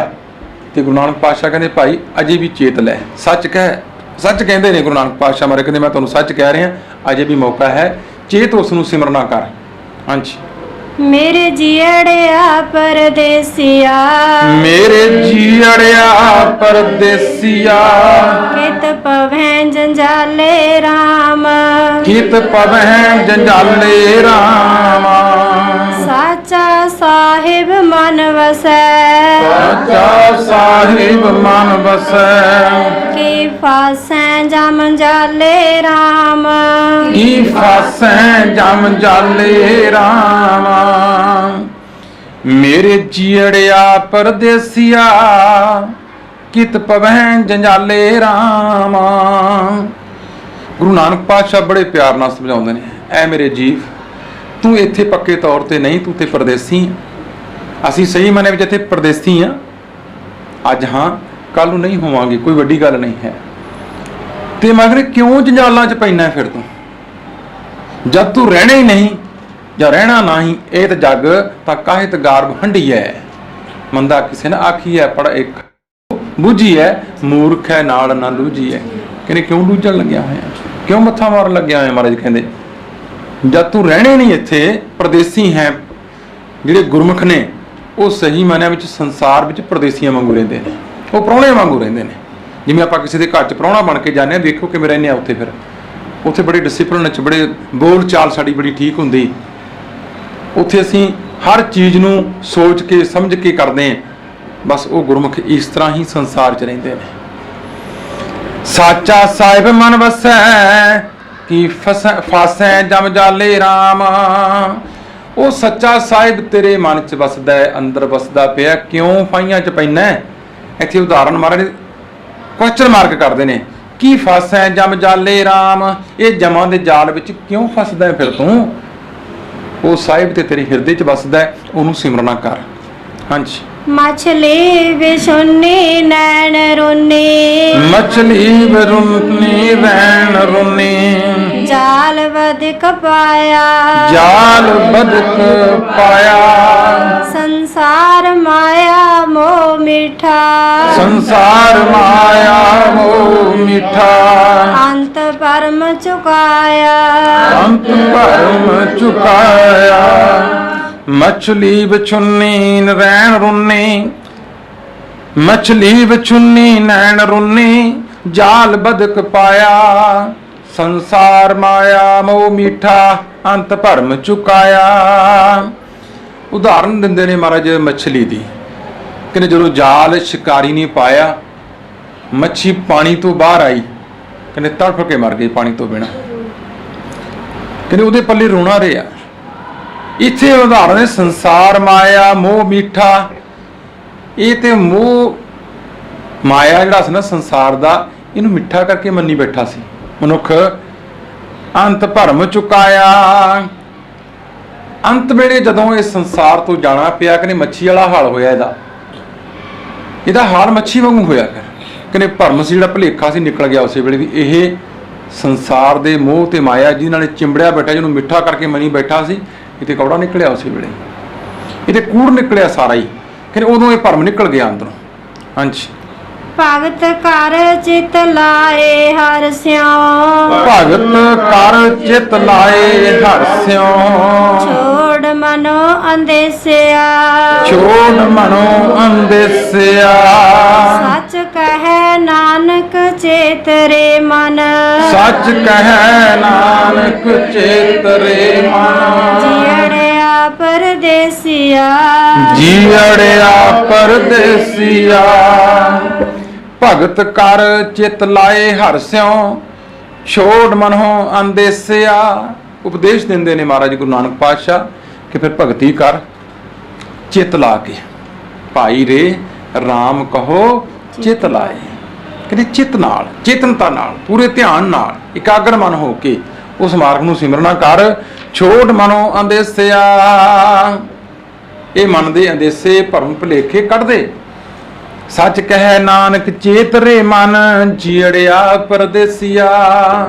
ਤੇ ਗੁਰੂ ਨਾਨਕ ਪਾਤਸ਼ਾਹ ਕਹਿੰਦੇ ਭਾਈ ਅਜੇ ਵੀ ਚੇਤ ਲੈ, ਸੱਚ ਕਹਿ। ਸੱਚ ਕਹਿੰਦੇ ਨੇ ਗੁਰੂ ਨਾਨਕ ਪਾਤਸ਼ਾਹ ਮਾਰੇ, ਕਹਿੰਦੇ ਮੈਂ ਤੁਹਾਨੂੰ ਸੱਚ ਕਹਿ ਰਿਹਾ, ਅਜੇ ਵੀ ਮੌਕਾ ਹੈ, ਚੇਤ ਉਸ ਨੂੰ ਸਿਮਰਨਾ ਕਰ। ਹਾਂਜੀ। ਮੇਰੇ ਜੀੜਿਆ ਪਰਦੇਸੀਆ, ਮੇਰੇ ਜੀੜਿਆ ਪਰਦੇਸੀਆ, ਕਿਤ ਪਵੈ ਜੰਜਾਲੇ ਰਾਮ, ਕਿਤ ਪਵੈ ਜੰਜਾਲੇ ਰਾਮ। ਸਾਚਾ ਸਾਹਿਬ ਮਨ ਵਸੈ, ਸਾਚਾ ਸਾਹਿਬ ਮਨ ਵਸੈ, ਕੀ ਫਾਸੈ ਜਮ ਜਾਲੇ ਰਾਮ, ਕੀ ਫਾਸੈ ਜਮ ਜਾਲੇ ਰਾਮ। ਮੇਰੇ ਜੀੜਿਆ ਪਰਦੇਸੀਆ, ਕਿਤ ਪਵੈ ਜੰਜਾਲੇ ਰਾਮ। ਗੁਰੂ ਨਾਨਕ ਪਾਤਸ਼ਾਹ ਬੜੇ ਪਿਆਰ ਨਾਲ ਸਮਝਾਉਂਦੇ ਨੇ, ਐ ਮੇਰੇ ਜੀਵ, ਤੂੰ ਇੱਥੇ ਪੱਕੇ ਤੌਰ ਤੇ ਨਹੀਂ, ਤੂੰ ਤੇ ਪਰਦੇਸੀ। ਅਸੀਂ ਸਹੀ ਮਾਨੇ ਵਿੱਚ ਇੱਥੇ ਪਰਦੇਸੀ ਆ, ਅੱਜ ਹਾਂ ਕੱਲ ਨੂੰ ਨਹੀਂ ਹੋਵਾਂਗੇ, ਕੋਈ ਵੱਡੀ ਗੱਲ ਨਹੀਂ ਹੈ। ਤੇ ਮਗਰ ਕਿਉਂ ਜੰਜਾਲਾਂ 'ਚ ਪੈਣਾ ਫਿਰ ਤੂੰ, ਜਦ ਤੂੰ ਰਹਿਣਾ ਹੀ ਨਹੀਂ ਜਾਂ ਰਹਿਣਾ ਨਹੀਂ। ਇਹ ਤਾਂ ਜੱਗ ਤਾਂ ਕਾਹਿਤ ਗਾਰਬ ਹੰਢੀ ਹੈ, ਮੰਦਾ ਕਿਸੇ ਨੇ ਆਖੀ ਹੈ, ਪੜ ਇੱਕ ਬੁੱਝੀ ਹੈ, ਮੂਰਖ ਹੈ ਨਾਲ ਨਾ ਲੂਝੀ ਹੈ। ਕਹਿੰਦੇ ਕਿਉਂ ਲੂਝਣ ਲੱਗਿਆ ਹੋਇਆ, ਕਿਉਂ ਮੱਥਾ ਮਾਰਨ ਲੱਗਿਆ ਹੋਇਆ? ਮਹਾਰਾਜ ਕਹਿੰਦੇ ਜਦ ਤੂੰ ਰਹਿਣੇ ਨਹੀਂ ਇੱਥੇ, ਪਰਦੇਸੀ ਹੈ। ਜਿਹੜੇ ਗੁਰਮੁਖ ਨੇ ਉਹ ਸਹੀ ਮਾਨਿਆਂ ਵਿੱਚ ਸੰਸਾਰ ਵਿੱਚ ਪਰਦੇਸੀਆਂ ਵਾਂਗੂ ਰਹਿੰਦੇ ਨੇ, ਉਹ ਪ੍ਰਾਹੁਣਿਆਂ ਵਾਂਗੂ ਰਹਿੰਦੇ ਨੇ। ਜਿਵੇਂ ਆਪਾਂ ਕਿਸੇ ਦੇ ਘਰ 'ਚ ਪ੍ਰਾਹੁਣਾ ਬਣ ਕੇ ਜਾਂਦੇ ਹਾਂ, ਦੇਖੋ ਕਿਵੇਂ ਰਹਿੰਦੇ ਆ ਉੱਥੇ। ਫਿਰ ਉੱਥੇ ਬੜੇ ਡਿਸਿਪਲਿਨ 'ਚ, ਬੜੇ ਬੋਲ ਚਾਲ ਸਾਡੀ ਬੜੀ ਠੀਕ ਹੁੰਦੀ। ਉੱਥੇ ਅਸੀਂ ਹਰ ਚੀਜ਼ ਨੂੰ ਸੋਚ ਕੇ ਸਮਝ ਕੇ ਕਰਦੇ ਹਾਂ। ਬਸ ਉਹ ਗੁਰਮੁਖ ਇਸ ਤਰ੍ਹਾਂ ਹੀ ਸੰਸਾਰ 'ਚ ਰਹਿੰਦੇ ਨੇ। ਸਾਚਾ ਸਾਹਿਬ ਮਨ ਵਸੈ, ਕੀ ਫਾਸੈ ਜਮ ਜਾਲੇ ਰਾਮ। ਉਹ ਸੱਚਾ ਸਾਹਿਬ ਤੇਰੇ ਮਨ 'ਚ ਵਸਦਾ ਹੈ, ਅੰਦਰ ਵਸਦਾ ਪਿਆ, ਕਿਉਂ ਫਾਈਆਂ 'ਚ ਪੈਣਾ? ਇੱਥੇ ਉਦਾਹਰਨ ਮਹਾਰਾਜ ਕੁਐਸਚਨ ਮਾਰਕ ਕਰਦੇ ਨੇ, ਕੀ ਫਾਸੈ ਜਮ ਜਾਲੇ ਰਾਮ। ਇਹ ਜਮਾਂ ਦੇ ਜਾਲ ਵਿੱਚ ਕਿਉਂ ਫਸਦਾ ਹੈ ਫਿਰ ਤੂੰ? ਉਹ ਸਾਹਿਬ ਤੇ ਤੇਰੇ ਹਿਰਦੇ 'ਚ ਵਸਦਾ ਹੈ, ਉਹਨੂੰ ਸਿਮਰਨਾ ਕਰ। ਹਾਂਜੀ। ਮਛਲੀ ਵਿਛੁੰਨੀ ਨੈਣ ਰੁੰਨੀ, ਮਛਲੀ ਵਿਰੁੰਨੀ ਨੈਣ ਰੁੰਨੀ, ਜਾਲ ਬਦਕ ਪਾਇਆ, ਜਾਲ ਬਦਕ ਪਾਇਆ। ਸੰਸਾਰ ਮਾਇਆ ਮੋਹ ਮਿਠਾ, ਸੰਸਾਰ ਮਾਇਆ ਮੋਹ ਮਿਠਾ। ਅੰਤ ਪਰਮ ਚੁਕਾਇਆ, ਅੰਤ ਭਰਮ ਚੁਕਾਇਆ। ਮਛਲੀ ਵਿਛੁੰਨੀ ਨੈਣ ਰੁੰਨੀ, ਮਛਲੀ ਵਿਛੁੰਨੀ ਨੈਣ ਰੁੰਨੀ, ਜਾਲ ਬਦਕ ਪਾਇਆ। ਸੰਸਾਰ ਮਾਇਆ ਮੋਹ ਮਿਠਾ, ਅੰਤ ਭਰਮ ਚੁਕਾਇਆ। ਉਦਾਹਰਨ ਦਿੰਦੇ ਨੇ ਮਹਾਰਾਜ ਮੱਛਲੀ ਦੀ, ਕਹਿੰਦੇ ਜਦੋਂ ਜਾਲ ਸ਼ਿਕਾਰੀ ਨੇ ਪਾਇਆ, ਮੱਛੀ ਪਾਣੀ ਤੋਂ ਬਾਹਰ ਆਈ, ਕਹਿੰਦੇ ਤੜਫ ਕੇ ਮਰ ਗਈ ਪਾਣੀ ਤੋਂ ਬਿਨਾਂ। ਕਹਿੰਦੇ ਉਹਦੇ ਪੱਲੇ ਰੋਣਾ ਰਿਹਾ। ਇੱਥੇ ਉਦਾਹਰਨ ਹੈ ਸੰਸਾਰ ਮਾਇਆ ਮੋਹ ਮਿੱਠਾ। ਇਹ ਤੇ ਮੋਹ ਮਾਇਆ ਜਿਹੜਾ ਸੀ ਨਾ ਸੰਸਾਰ ਦਾ, ਇਹਨੂੰ ਮਿੱਠਾ ਕਰਕੇ ਮੰਨੀ ਬੈਠਾ ਸੀ ਮਨੁੱਖ। ਅੰਤ ਭਰਮ ਚੁਕਾਇਆ। ਅੰਤ ਵੇਲੇ ਜਦੋਂ ਇਹ ਸੰਸਾਰ ਤੋਂ ਜਾਣਾ ਪਿਆ, ਕਹਿੰਦੇ ਮੱਛੀ ਵਾਲਾ ਹਾਲ ਹੋਇਆ ਇਹਦਾ ਹਾਲ ਮੱਛੀ ਵਾਂਗੂ ਹੋਇਆ। ਫਿਰ ਕਹਿੰਦੇ ਭਰਮ ਸੀ ਜਿਹੜਾ ਭੁਲੇਖਾ ਸੀ ਨਿਕਲ ਗਿਆ ਉਸੇ ਵੇਲੇ ਵੀ ਇਹ ਸੰਸਾਰ ਦੇ ਮੋਹ ਤੇ ਮਾਇਆ ਜਿਹਦੇ ਨਾਲ ਚਿੰਬੜਿਆ ਬੈਠਾ, ਜਿਹਨੂੰ ਮਿੱਠਾ ਕਰਕੇ ਮਨੀ ਬੈਠਾ ਸੀ, ਇਹ ਕੌੜਾ ਨਿਕਲਿਆ ਉਸੇ ਵੇਲੇ, ਇਹ ਕੂੜ ਨਿਕਲਿਆ ਸਾਰਾ ਹੀ। ਕਹਿੰਦੇ ਉਦੋਂ ਇਹ ਭਰਮ ਨਿਕਲ ਗਿਆ ਅੰਦਰੋਂ। ਹਾਂਜੀ। ਭਗਤ ਕਰ ਚਿਤ ਲਾਏ ਹਰਿ ਸਿਉ, ਭਗਤ ਕਰ ਚਿਤ ਲਾਏ ਹਰਿ ਸਿਉ, ਛੋੜ ਮਨੋ ਅੰਦੇਸਿਆ, ਛੋੜ ਮਨੋ ਅੰਦੇਸਿਆ। ਸੱਚ ਕਹੈ ਨਾਨਕ ਚੇਤਰੇ ਮਨ, ਸੱਚ ਕਹੈ ਨਾਨਕ ਚੇਤਰੇ ਮਨ। ਜੀੜਿਆ ਪਰਦੇਸੀਆ, ਜੀੜਿਆ ਪਰਦੇਸੀਆ। ਭਗਤ ਕਰ ਚਿਤ ਲਾਏ ਹਰਿ ਸਿਉ, ਛੋੜ ਮਨੋ ਅੰਦੇਸਿਆ। ਉਪਦੇਸ਼ ਦਿੰਦੇ ਨੇ ਮਹਾਰਾਜ ਗੁਰੂ ਨਾਨਕ ਪਾਤਸ਼ਾਹ ਕਿ ਫਿਰ ਭਗਤੀ ਕਰ ਚਿਤ ਲਾ ਕੇ। ਭਾਈ ਰੇ ਰਾਮ ਕਹੋ ਚਿਤ ਲਾਏ। ਕਹਿੰਦੇ ਚਿਤ ਨਾਲ, ਚੇਤਨਤਾ ਨਾਲ, ਪੂਰੇ ਧਿਆਨ ਨਾਲ, ਇਕਾਗਰ ਮਨ ਹੋ ਕੇ ਉਸ ਮਾਰਗ ਨੂੰ ਸਿਮਰਨਾ ਕਰ। ਛੋੜ ਮਨੋ ਅੰਦੇਸਿਆ। ਇਹ ਮਨ ਦੇ ਅੰਦੇਸੇ ਭਰਮ ਭੁਲੇਖੇ ਕੱਢ ਦੇ। ਸੱਚ ਕਹਿ ਨਾਨਕ ਚੇਤ ਰੇ ਮਨ ਜੀੜਿਆ ਪਰਦੇਸੀਆ।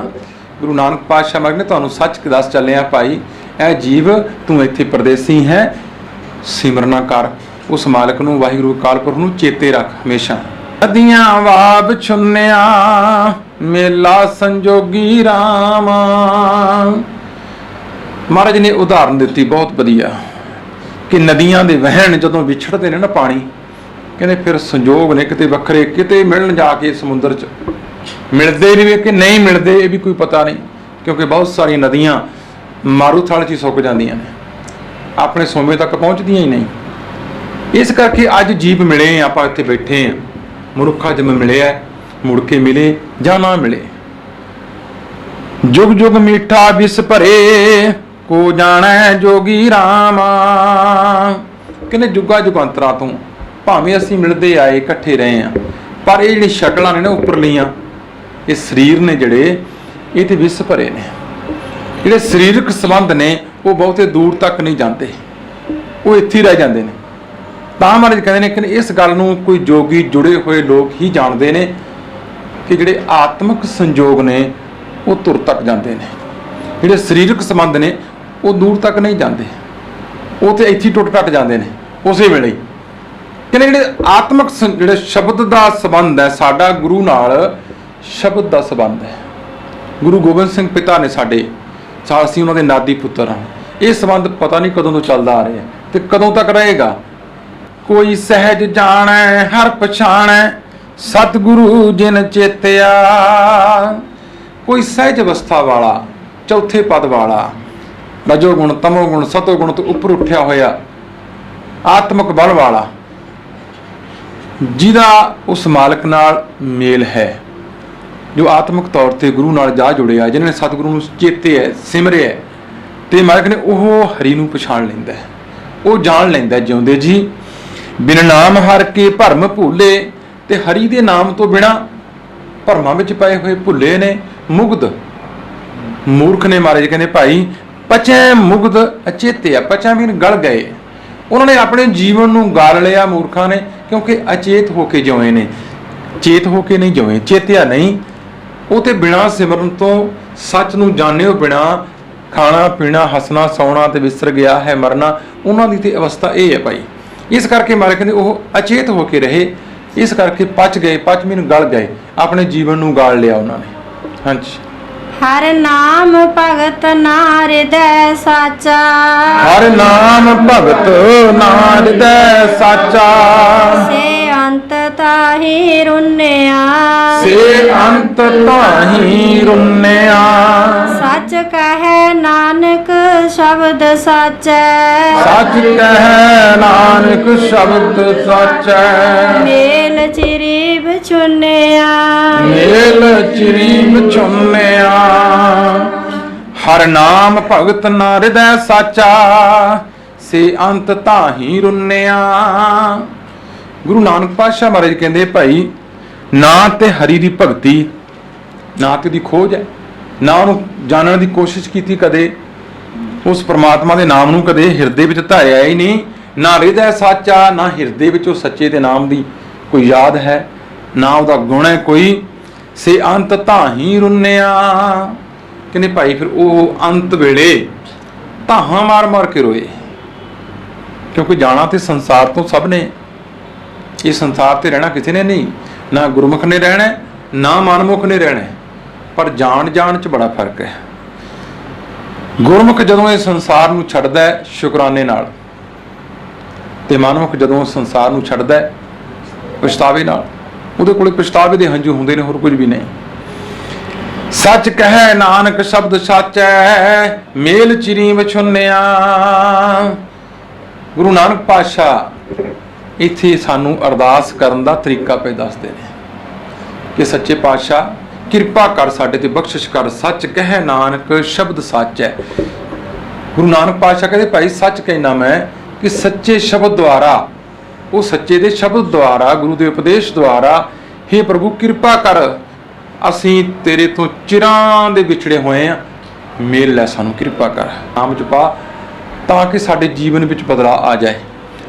ਗੁਰੂ ਨਾਨਕ ਪਾਤਸ਼ਾਹ ਮਹਾਰਾਜ ਨੇ ਤੁਹਾਨੂੰ ਸੱਚ ਦੱਸ ਚੱਲਿਆ ਭਾਈ, ਇਹ ਜੀਵ ਤੂੰ ਇੱਥੇ ਪਰਦੇਸੀ ਹੈ, ਸਿਮਰਨਾ ਕਰ ਉਸ ਮਾਲਕ ਨੂੰ, ਵਾਹਿਗੁਰੂ ਅਕਾਲ ਪੁਰਖ ਨੂੰ ਚੇਤੇ ਰੱਖ ਹਮੇਸ਼ਾ। ਨਦੀਆਂ ਵਾਬ ਛੁੰਨਿਆ ਮੇਲਾ ਸੰਜੋਗੀ ਰਾਮ। ਮਹਾਰਾਜ ਨੇ ਉਦਾਹਰਨ ਦਿੱਤੀ ਬਹੁਤ ਵਧੀਆ ਕਿ ਨਦੀਆਂ ਦੇ ਵਹਿਣ ਜਦੋਂ ਵਿਛੜਦੇ ਨੇ ਨਾ ਪਾਣੀ, ਕਹਿੰਦੇ ਫਿਰ ਸੰਜੋਗ ਨੇ ਕਿਤੇ ਵੱਖਰੇ, ਕਿਤੇ ਮਿਲਣ ਜਾ ਕੇ ਸਮੁੰਦਰ 'ਚ ਮਿਲਦੇ ਵੀ ਕਿ ਨਹੀਂ ਮਿਲਦੇ ਇਹ ਵੀ ਕੋਈ ਪਤਾ ਨਹੀਂ, ਕਿਉਂਕਿ ਬਹੁਤ ਸਾਰੀਆਂ ਨਦੀਆਂ ਮਾਰੂਥਲ 'ਚ ਹੀ ਸੁੱਕ ਜਾਂਦੀਆਂ ਨੇ, ਆਪਣੇ ਸੋਮੇ ਤੱਕ ਪਹੁੰਚਦੀਆਂ ਹੀ ਨਹੀਂ। ਇਸ ਕਰਕੇ ਅੱਜ ਜੀਵ ਮਿਲੇ ਆਪਾਂ ਇੱਥੇ ਬੈਠੇ ਹਾਂ, ਮਨੁੱਖਾ ਜਨਮ ਮਿਲਿਆ, ਮੁੜ ਕੇ ਮਿਲੇ ਜਾਂ ਨਾ ਮਿਲੇ। ਜੁਗ ਜੁਗ ਮੀਠਾ ਵਿਸ ਭਰੇ ਕੋ ਜਾਣੈ ਜੋਗੀ ਰਾਮ। ਕਹਿੰਦੇ ਜੁਗਾ ਜੁਗਾਂਤਰਾਂ ਤੋਂ ਭਾਵੇਂ ਅਸੀਂ ਮਿਲਦੇ ਆਏ, ਇਕੱਠੇ ਰਹੇ ਆ, ਪਰ ਇਹ ਜਿਹੜੀ ਸ਼ਕਲਾਂ ਨੇ ਨਾ ਉੱਪਰਲੀਆਂ, ਇਹ ਸਰੀਰ ਨੇ ਜਿਹੜੇ, ਇਹ ਤੇ ਵਿਸ ਭਰੇ ਨੇ। ਜਿਹੜੇ ਸਰੀਰਕ ਸੰਬੰਧ ਨੇ ਉਹ ਬਹੁਤੇ ਦੂਰ ਤੱਕ ਨਹੀਂ ਜਾਂਦੇ, ਉਹ ਇੱਥੇ ਹੀ ਰਹਿ ਜਾਂਦੇ ਨੇ। ਤਾਂ ਮਹਾਰਾਜ ਕਹਿੰਦੇ ਨੇ ਕਿ ਇਸ ਗੱਲ ਨੂੰ ਕੋਈ ਜੋਗੀ ਜੁੜੇ ਹੋਏ ਲੋਕ ਹੀ ਜਾਣਦੇ ਨੇ ਕਿ ਜਿਹੜੇ ਆਤਮਿਕ ਸੰਜੋਗ ਨੇ ਉਹ ਤੁਰ ਤੱਕ ਜਾਂਦੇ ਨੇ, ਜਿਹੜੇ ਸਰੀਰਕ ਸੰਬੰਧ ਨੇ ਉਹ ਦੂਰ ਤੱਕ ਨਹੀਂ ਜਾਂਦੇ, ਉਹ ਤੇ ਇੱਥੇ ਟੁੱਟ ਟੱਟ ਜਾਂਦੇ ਨੇ ਉਸੇ ਵੇਲੇ ਹੀ। ਕਹਿੰਦੇ ਜਿਹੜੇ ਆਤਮਿਕ ਜਿਹੜੇ ਸ਼ਬਦ ਦਾ ਸੰਬੰਧ ਹੈ ਸਾਡਾ ਗੁਰੂ ਨਾਲ, ਸ਼ਬਦ ਦਾ ਸੰਬੰਧ ਹੈ। ਗੁਰੂ ਗੋਬਿੰਦ ਸਿੰਘ ਪਿਤਾ ਨੇ ਸਾਡੇ, ਅਸੀਂ ਉਹਨਾਂ ਦੇ ਨਾਦੀ ਪੁੱਤਰ ਹਾਂ। ਇਹ ਸੰਬੰਧ ਪਤਾ ਨਹੀਂ ਕਦੋਂ ਤੋਂ ਚੱਲਦਾ ਆ ਰਿਹਾ ਤੇ ਕਦੋਂ ਤੱਕ ਰਹੇਗਾ। ਕੋਈ ਸਹਿਜ ਜਾਣੈ ਹਰ ਪਛਾਣੈ ਸਤਿਗੁਰੂ ਜਿਨ ਚੇਤਿਆ। ਕੋਈ ਸਹਿਜ ਅਵਸਥਾ ਵਾਲਾ, ਚੌਥੇ ਪਦ ਵਾਲਾ, ਰਜੋ ਗੁਣ ਤਮੋ ਗੁਣ ਸਤੋ ਗੁਣ ਤੋਂ ਉੱਪਰ ਉੱਠਿਆ ਹੋਇਆ ਆਤਮਿਕ ਬਲ ਵਾਲਾ, ਜਿਹਦਾ ਉਸ ਮਾਲਕ ਨਾਲ ਮੇਲ ਹੈ, ਜੋ ਆਤਮਿਕ ਤੌਰ ਤੇ ਗੁਰੂ ਨਾਲ ਜਾ ਜੁੜਿਆ, ਜਿਨ੍ਹਾਂ ਨੇ ਸਤਿਗੁਰੂ ਨੂੰ ਚੇਤੇ ਸਿਮਰਿਆ, ਤੇ ਮਾਲਕ ਨੇ ਉਹ ਹਰੀ ਨੂੰ ਪਛਾਣ ਲੈਂਦਾ, ਉਹ ਜਾਣ ਲੈਂਦਾ ਜਿਉਂਦੇ ਜੀ। ਬਿਨ ਨਾਮ ਹਰ ਕੇ ਭਰਮ ਭੁੱਲੇ, ਤੇ ਹਰੀ ਦੇ ਨਾਮ ਤੋਂ ਬਿਨਾ ਭਰਮਾਂ ਵਿੱਚ ਪਏ ਹੋਏ ਭੁੱਲੇ ਨੇ, ਮੁਗਧ ਮੂਰਖ ਨੇ। ਮਹਾਰਾਜ ਕਹਿੰਦੇ ਭਾਈ ਪਚੈ ਮੁਗਧ ਅਚੇਤਿਆ, ਪਚਾ ਵੀ ਗਲ ਗਏ, ਉਹਨਾਂ ਨੇ ਆਪਣੇ ਜੀਵਨ ਨੂੰ ਗਾਲ ਲਿਆ ਮੂਰਖਾਂ ਨੇ, ਕਿਉਂਕਿ ਅਚੇਤ ਹੋ ਕੇ ਜਿਉਏ ਨੇ, ਚੇਤ ਹੋ ਕੇ ਨਹੀਂ ਜਿਉਏ, ਚੇਤਿਆ ਨਹੀਂ। ਉਹ ਤੇ ਬਿਨਾਂ ਸਿਮਰਨ ਤੋਂ, ਸੱਚ ਨੂੰ ਜਾਣਿਓ ਬਿਨਾਂ, ਖਾਣਾ ਪੀਣਾ ਹੱਸਣਾ ਸੌਣਾ ਤੇ ਵਿਸਰ ਗਿਆ ਹੈ ਮਰਨਾ, ਉਹਨਾਂ ਦੀ ਤੇ ਅਵਸਥਾ ਇਹ ਹੈ ਭਾਈ। ਇਸ ਕਰਕੇ ਮਾਰੇ ਕਹਿੰਦੇ ਉਹ ਅਚੇਤ ਹੋ ਕੇ ਰਹੇ, ਇਸ ਕਰਕੇ ਪਚ ਗਏ, ਪਚ ਮੀਨ ਗਲ ਗਏ, ਆਪਣੇ ਜੀਵਨ ਨੂੰ ਗਾਲ ਲਿਆ ਉਹਨਾਂ ਨੇ। ਹਾਂਜੀ। ਹਰ ਨਾਮ ਭਗਤ ਨਾ ਹਿਰਦੈ ਸਾਚਾ। ਹਰ ਨਾਮ ਭਗਤ ਨਾ ਹਿਰਦੈ ਸਾਚਾ। ਸੇ ਅੰਤ ਤਾਹੀ ਰੁੰਨਿਆ। ਸੇ ਅੰਤ ਤਾਹੀ ਰੁੰਨਿਆ। ਸੱਚ ਕਹੈ ਨਾਨਕ ਸ਼ਬਦ ਸਾਚੈ। ਸੱਚ ਕਹੈ ਨਾਨਕ ਸ਼ਬਦ ਸਾਚੈ। ਮੇਲ ਚਿਰੀ ਵਿਛੁੰਨਿਆ। ਮੇਲ ਚਿਰੀ ਵਿਛੁੰਨਿਆ। ਹਰ ਨਾਮ ਭਗਤ ਨਾ ਹਿਰਦੈ ਸਾਚਾ। ਸੇ ਅੰਤ ਤਾਹੀ ਰੁੰਨਿਆ। ਗੁਰੂ ਨਾਨਕ ਪਾਤਸ਼ਾਹ ਮਹਾਰਾਜ ਕਹਿੰਦੇ ਭਾਈ, ਨਾ ਤੇ ਹਰੀ ਦੀ ਭਗਤੀ, ਨਾ ਤੇ ਦੀ ਖੋਜ ਹੈ, ਨਾ ਉਹਨੂੰ ਜਾਣਨ ਦੀ ਕੋਸ਼ਿਸ਼ ਕੀਤੀ ਕਦੇ, ਉਸ ਪ੍ਰਮਾਤਮਾ ਦੇ ਨਾਮ ਨੂੰ ਕਦੇ ਹਿਰਦੇ ਵਿੱਚ ਧਾਰਿਆ ਹੀ ਨਹੀਂ। ਨਾ ਹਿਰਦੈ ਸਾਚਾ, ਨਾ ਹਿਰਦੇ ਵਿੱਚ ਉਹ ਸੱਚੇ ਦੇ ਨਾਮ ਦੀ ਕੋਈ ਯਾਦ ਹੈ, ਨਾ ਉਹਦਾ ਗੁਣ ਹੈ ਕੋਈ। ਸੇ ਅੰਤ ਤਾਹੀ ਰੁੰਨਿਆ। ਕਹਿੰਦੇ ਭਾਈ ਫਿਰ ਉਹ ਅੰਤ ਵੇਲੇ ਧਾਹਾਂ ਮਾਰ ਮਾਰ ਕੇ ਰੋਏ, ਕਿਉਂਕਿ ਜਾਣਾ ਤੇ ਸੰਸਾਰ ਤੋਂ ਸਭ ਨੇ, ਇਹ ਸੰਸਾਰ ਤੇ ਰਹਿਣਾ ਕਿਸੇ ਨੇ ਨਹੀਂ, ਨਾ ਗੁਰਮੁਖ ਨੇ ਰਹਿਣਾ ਨਾ ਮਨਮੁਖ ਨੇ ਰਹਿਣਾ, ਪਰ ਜਾਣ ਜਾਣ 'ਚ ਬੜਾ ਫਰਕ ਹੈ। ਗੁਰਮੁਖ ਜਦੋਂ ਇਹ ਸੰਸਾਰ ਨੂੰ ਛੱਡਦਾ ਹੈ ਸ਼ੁਕਰਾਨੇ ਨਾਲ, ਤੇ ਮਨਮੁਖ ਜਦੋਂ ਸੰਸਾਰ ਨੂੰ ਛੱਡਦਾ ਹੈ ਪਛਤਾਵੇ ਨਾਲ, ਉਹਦੇ ਕੋਲੇ ਪਛਤਾਵੇ ਦੇ ਹੰਝੂ ਹੁੰਦੇ ਨੇ, ਹੋਰ ਕੁਝ ਵੀ ਨਹੀਂ। ਸੱਚ ਕਹੈ ਨਾਨਕ ਸ਼ਬਦ ਸਾਚੈ। ਮੇਲ ਚਿਰੀ ਵਿਛੁੰਨਿਆ। ਗੁਰੂ ਨਾਨਕ ਪਾਤਸ਼ਾਹ ਇੱਥੇ ਸਾਨੂੰ ਅਰਦਾਸ ਕਰਨ ਦਾ ਤਰੀਕਾ ਪੇ ਦੱਸਦੇ ਨੇ ਕਿ ਸੱਚੇ ਪਾਤਸ਼ਾਹ ਕਿਰਪਾ ਕਰ, ਸਾਡੇ ਤੇ ਬਖਸ਼ਿਸ਼ ਕਰ। ਸੱਚ ਕਹਿ ਨਾਨਕ ਸ਼ਬਦ ਸੱਚ ਹੈ। ਗੁਰੂ ਨਾਨਕ ਪਾਤਸ਼ਾਹ ਕਹਿੰਦੇ ਭਾਈ ਸੱਚ ਕਹਿਣਾ ਮੈਂ ਕਿ ਸੱਚੇ ਸ਼ਬਦ ਦੁਆਰਾ, ਉਹ ਸੱਚੇ ਦੇ ਸ਼ਬਦ ਦੁਆਰਾ, ਗੁਰੂ ਦੇ ਉਪਦੇਸ਼ ਦੁਆਰਾ, ਹੇ ਪ੍ਰਭੂ ਕਿਰਪਾ ਕਰ, ਅਸੀਂ ਤੇਰੇ ਤੋਂ ਚਿਰਾਂ ਦੇ ਵਿਛੜੇ ਹੋਏ ਆ, ਮੇਲ ਲੈ ਸਾਨੂੰ, ਕਿਰਪਾ ਕਰ, ਨਾਮ ਜਪਾ, ਤਾਂ ਕਿ ਸਾਡੇ ਜੀਵਨ ਵਿੱਚ ਬਦਲਾਅ ਆ ਜਾਏ।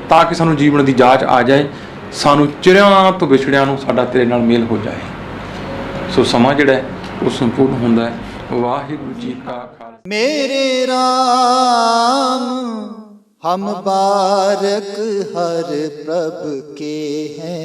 ਤਾਂ ਕਿ ਸਾਨੂੰ ਜੀਵਨ ਦੀ ਜਾਂਚ ਆ ਜਾਏ, ਸਾਨੂੰ ਚਿਰਿਆਂ ਤੋਂ ਵਿਛੜਿਆਂ ਨੂੰ ਸਾਡਾ ਤੇਰੇ ਨਾਲ ਮੇਲ ਹੋ ਜਾਏ। ਸੋ ਸਮਾਂ ਜਿਹੜਾ ਹੈ ਉਹ ਸੰਪੂਰਨ ਹੁੰਦਾ ਹੈ। ਵਾਹਿਗੁਰੂ ਜੀ ਕਾ ਖਾਲਸਾ। मेरे राम हम बारक हर प्रभ के हैं।